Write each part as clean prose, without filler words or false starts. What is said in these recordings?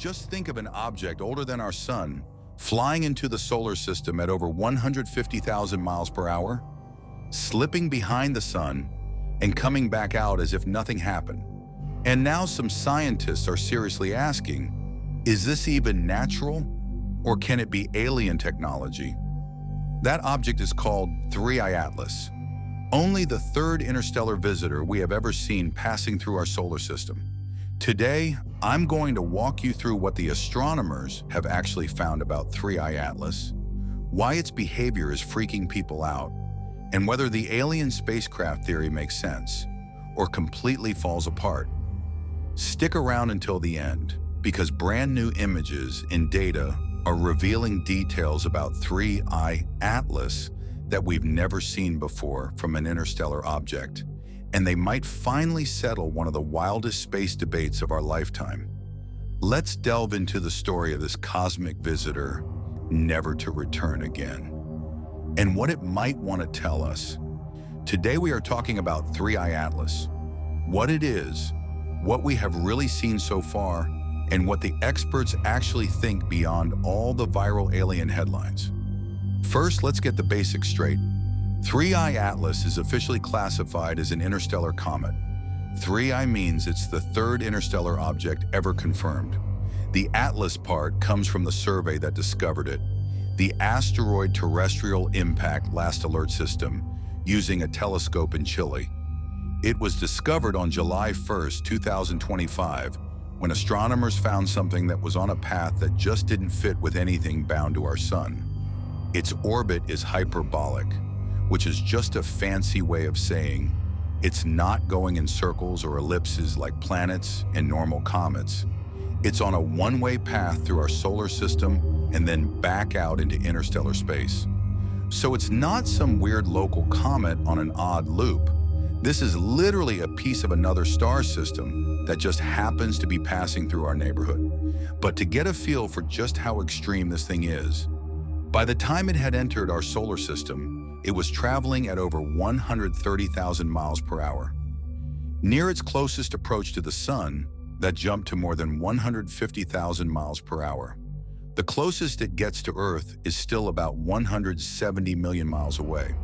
Just think of an object older than our sun flying into the solar system at over 150,000 miles per hour, slipping behind the sun, and coming back out as if nothing happened. And now some scientists are seriously asking, is this even natural, or can it be alien technology? That object is called 3I Atlas, only the third interstellar visitor we have ever seen passing through our solar system. Today, I'm going to walk you through what the astronomers have actually found about 3I Atlas, why its behavior is freaking people out, and whether the alien spacecraft theory makes sense or completely falls apart. Stick around until the end, because brand new images and data are revealing details about 3I Atlas that we've never seen before from an interstellar object, and they might finally settle one of the wildest space debates of our lifetime. Let's delve into the story of this cosmic visitor, never to return again, and what it might want to tell us. Today we are talking about 3I Atlas, what it is, what we have really seen so far, and what the experts actually think beyond all the viral alien headlines. First, let's get the basics straight. 3I Atlas is officially classified as an interstellar comet. 3I means it's the third interstellar object ever confirmed. The Atlas part comes from the survey that discovered it, the Asteroid Terrestrial Impact Last Alert System, using a telescope in Chile. It was discovered on July 1st, 2025, when astronomers found something that was on a path that just didn't fit with anything bound to our sun. Its orbit is hyperbolic, which is just a fancy way of saying it's not going in circles or ellipses like planets and normal comets. It's on a one-way path through our solar system and then back out into interstellar space. So it's not some weird local comet on an odd loop. This is literally a piece of another star system that just happens to be passing through our neighborhood. But to get a feel for just how extreme this thing is, by the time it had entered our solar system, it was traveling at over 130,000 miles per hour. Near its closest approach to the sun, that jumped to more than 150,000 miles per hour. The closest it gets to Earth is still about 170 million miles away.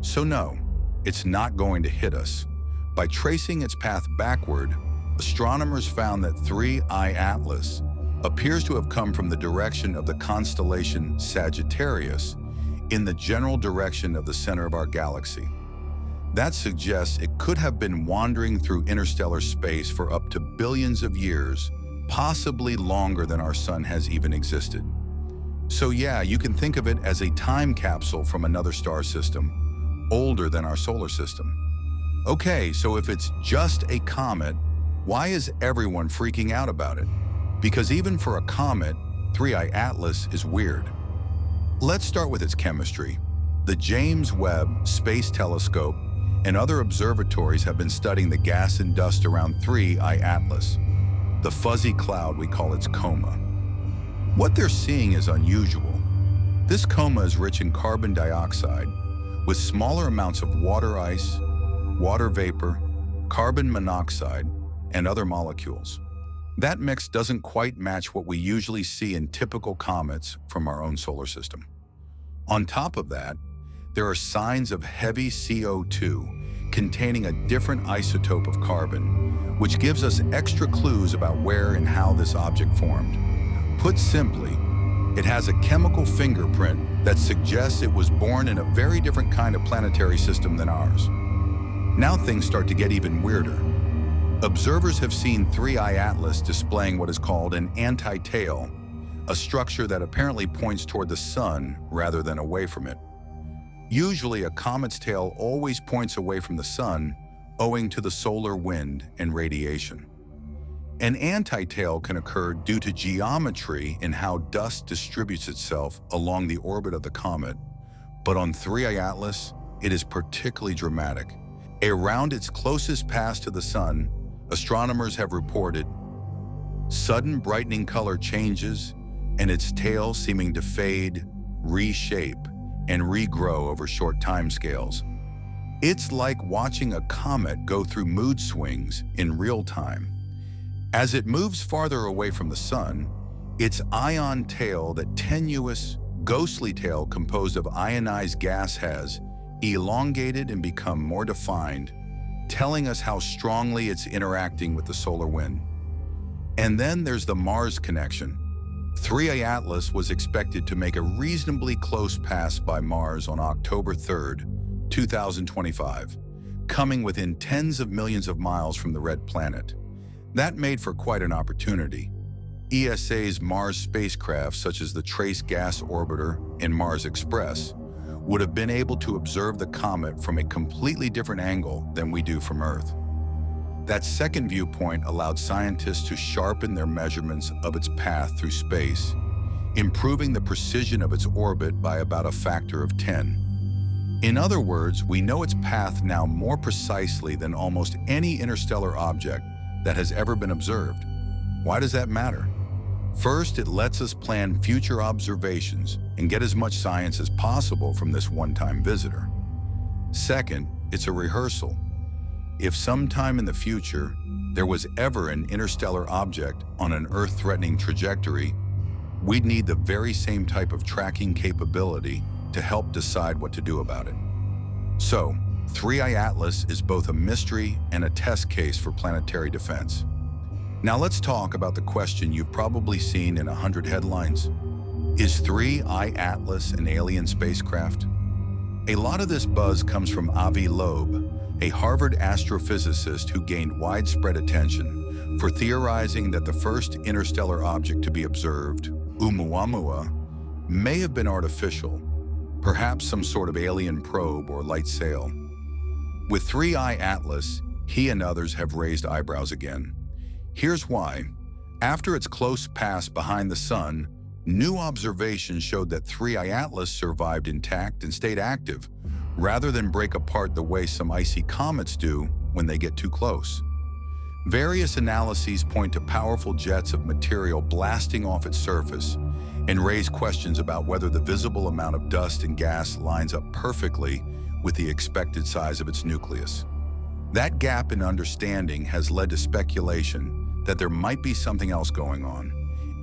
So no, it's not going to hit us. By tracing its path backward, astronomers found that 3I Atlas appears to have come from the direction of the constellation Sagittarius in the general direction of the center of our galaxy. That suggests it could have been wandering through interstellar space for up to billions of years, possibly longer than our sun has even existed. So yeah, you can think of it as a time capsule from another star system, older than our solar system. Okay, so if it's just a comet, why is everyone freaking out about it? Because even for a comet, 3I Atlas is weird. Let's start with its chemistry. The James Webb Space Telescope and other observatories have been studying the gas and dust around 3I Atlas, the fuzzy cloud we call its coma. What they're seeing is unusual. This coma is rich in carbon dioxide, with smaller amounts of water ice, water vapor, carbon monoxide, and other molecules. That mix doesn't quite match what we usually see in typical comets from our own solar system. On top of that, there are signs of heavy CO2 containing a different isotope of carbon, which gives us extra clues about where and how this object formed. Put simply, it has a chemical fingerprint that suggests it was born in a very different kind of planetary system than ours. Now things start to get even weirder. Observers have seen 3I Atlas displaying what is called an anti-tail, a structure that apparently points toward the sun rather than away from it. Usually, a comet's tail always points away from the sun, owing to the solar wind and radiation. An anti-tail can occur due to geometry in how dust distributes itself along the orbit of the comet, but on 3I Atlas, it is particularly dramatic. Around its closest pass to the sun, astronomers have reported sudden brightening color changes and its tail seeming to fade, reshape, and regrow over short timescales. It's like watching a comet go through mood swings in real time. As it moves farther away from the sun, its ion tail, that tenuous, ghostly tail composed of ionized gas, has elongated and become more defined, telling us how strongly it's interacting with the solar wind. And then there's the Mars connection. 3I Atlas was expected to make a reasonably close pass by Mars on October 3rd, 2025, coming within tens of millions of miles from the red planet. That made for quite an opportunity. ESA's Mars spacecraft, such as the Trace Gas Orbiter and Mars Express, would have been able to observe the comet from a completely different angle than we do from Earth. That second viewpoint allowed scientists to sharpen their measurements of its path through space, improving the precision of its orbit by about a factor of 10. In other words, we know its path now more precisely than almost any interstellar object that has ever been observed. Why does that matter? First, it lets us plan future observations and get as much science as possible from this one-time visitor. Second, it's a rehearsal. If sometime in the future there was ever an interstellar object on an Earth-threatening trajectory, we'd need the very same type of tracking capability to help decide what to do about it. So, 3I Atlas is both a mystery and a test case for planetary defense. Now let's talk about the question you've probably seen in 100 headlines. Is 3I Atlas an alien spacecraft? A lot of this buzz comes from Avi Loeb, a Harvard astrophysicist who gained widespread attention for theorizing that the first interstellar object to be observed, Oumuamua, may have been artificial, perhaps some sort of alien probe or light sail. With 3I Atlas, he and others have raised eyebrows again. Here's why. After its close pass behind the sun, new observations showed that 3I Atlas survived intact and stayed active, rather than break apart the way some icy comets do when they get too close. Various analyses point to powerful jets of material blasting off its surface and raise questions about whether the visible amount of dust and gas lines up perfectly with the expected size of its nucleus. That gap in understanding has led to speculation that there might be something else going on.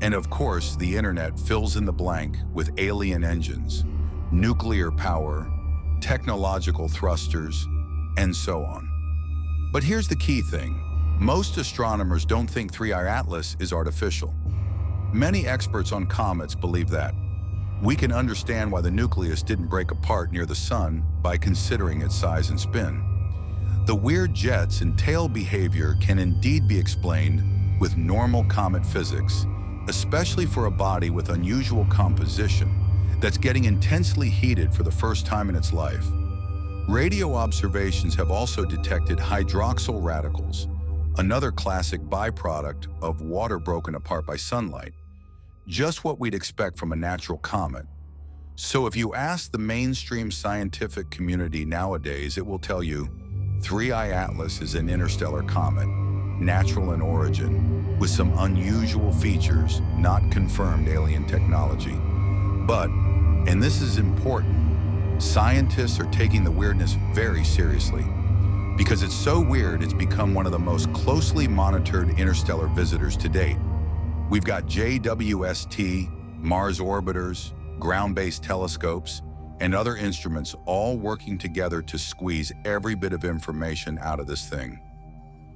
And of course, the internet fills in the blank with alien engines, nuclear power, technological thrusters, and so on. But here's the key thing. Most astronomers don't think 3I Atlas is artificial. Many experts on comets believe that. We can understand why the nucleus didn't break apart near the sun by considering its size and spin. The weird jets and tail behavior can indeed be explained with normal comet physics, especially for a body with unusual composition that's getting intensely heated for the first time in its life. Radio observations have also detected hydroxyl radicals, another classic byproduct of water broken apart by sunlight, just what we'd expect from a natural comet. So if you ask the mainstream scientific community nowadays, it will tell you 3I Atlas is an interstellar comet, natural in origin, with some unusual features, not confirmed alien technology. But, and this is important, scientists are taking the weirdness very seriously. Because it's so weird, it's become one of the most closely monitored interstellar visitors to date. We've got JWST, Mars orbiters, ground-based telescopes, and other instruments all working together to squeeze every bit of information out of this thing.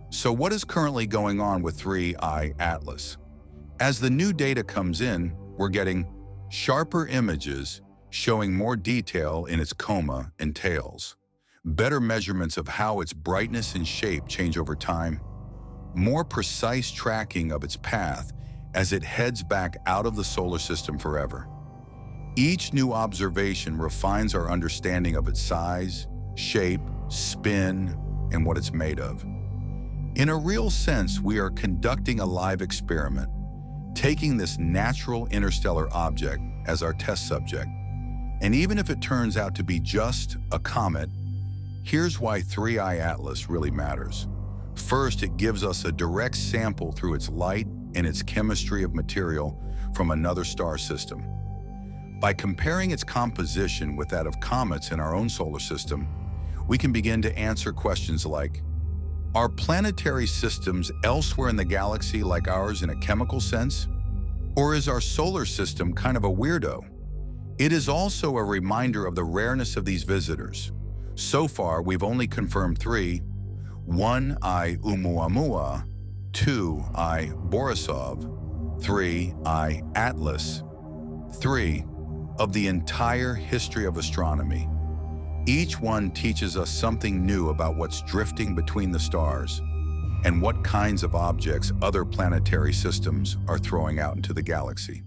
So what is currently going on with 3I Atlas? As the new data comes in, we're getting sharper images showing more detail in its coma and tails, better measurements of how its brightness and shape change over time, more precise tracking of its path as it heads back out of the solar system forever. Each new observation refines our understanding of its size, shape, spin, and what it's made of. In a real sense, we are conducting a live experiment, taking this natural interstellar object as our test subject. And even if it turns out to be just a comet, here's why 3I Atlas really matters. First, it gives us a direct sample through its light and its chemistry of material from another star system. By comparing its composition with that of comets in our own solar system, we can begin to answer questions like, Are planetary systems elsewhere in the galaxy like ours in a chemical sense? Or is our solar system kind of a weirdo? It is also a reminder of the rareness of these visitors. So far, we've only confirmed 3. 1, I Oumuamua, 2, I Borisov, 3, I Atlas, 3 of the entire history of astronomy. Each one teaches us something new about what's drifting between the stars and what kinds of objects other planetary systems are throwing out into the galaxy.